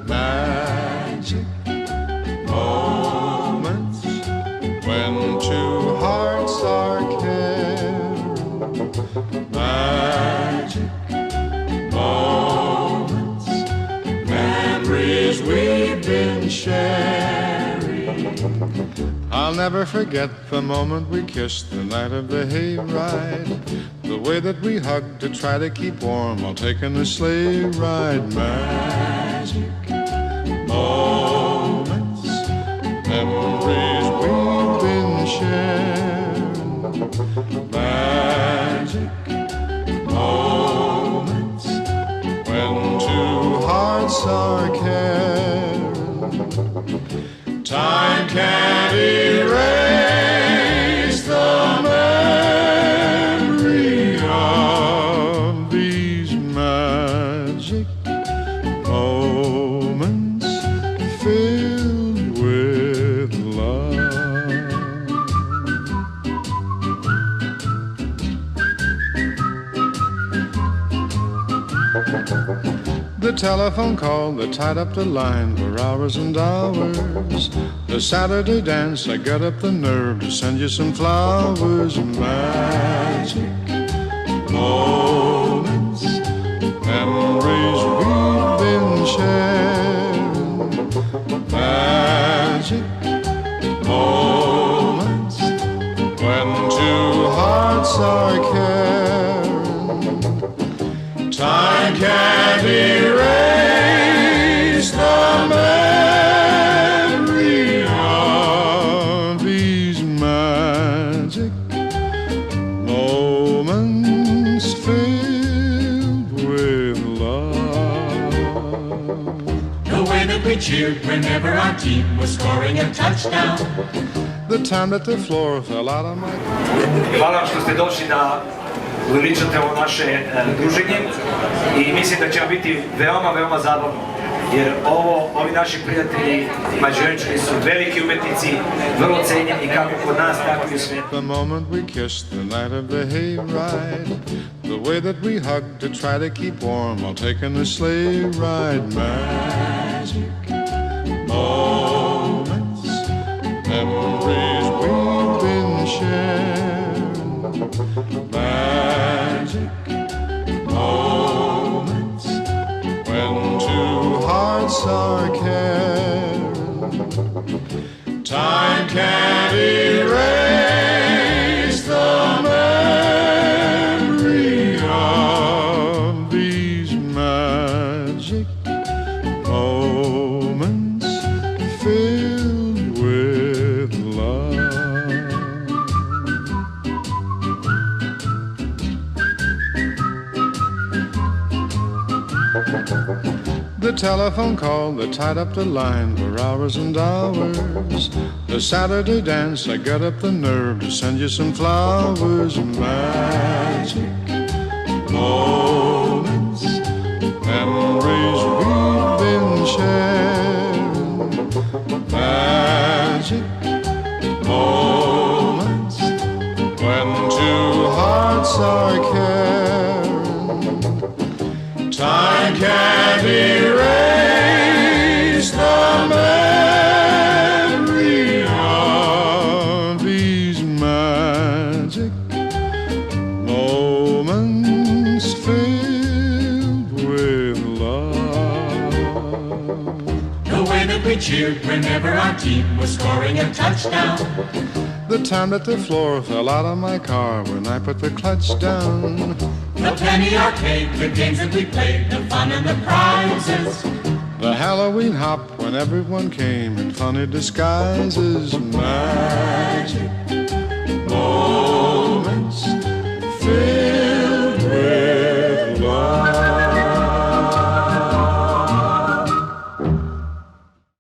Magic moments when two hearts are caring. Magic moments, memories we've been sharing. I'll never forget the moment we kissed the night of the hayride. The way that we hugged to try to keep warm while taking the sleigh ride. Magic moments, memories we've been sharing. Magic moments when two hearts are caring. Time can't erase the memory of these magic moments filled with love. The telephone call that tied up the line for hours and hours. The Saturday dance, I got up the nerve to send you some flowers. Magic moments, memories we've been sharing. Magic moments when two hearts are caring. Time can't erase the memory of these magic moments filled with love. The way that we cheered whenever our team was scoring a touchdown. The time that the floor fell out of my... Hvala vam što ste došli da uveličate ovo naše druženje i mislim da će vam biti veoma, veoma zabavno. Jer ovi naši prijatelji Mađaričani su veliki umetnici, vrlo cenjeni kako kod nas, tako i u svijetu. The moment we kissed the night of the hayride, the way that we hugged to try to keep warm while taking the sleigh ride. Magic moments, memories we've been sharing. Magic moments when two hearts are caring. Time can't erase the memory of these magic moments filled with love. The telephone call that tied up the line for hours and hours. The Saturday dance, I got up the nerve to send you some flowers. Magic moments, memories we've been sharing. Magic moments when two hearts are caring. Time can't erase the memory of these magic moments filled with love. The way that we cheered whenever our team was scoring a touchdown. The time that the floor fell out of my car when I put the clutch down. The penny arcade, the games that we played, the fun and the prizes. The Halloween hop when everyone came in funny disguises. Magic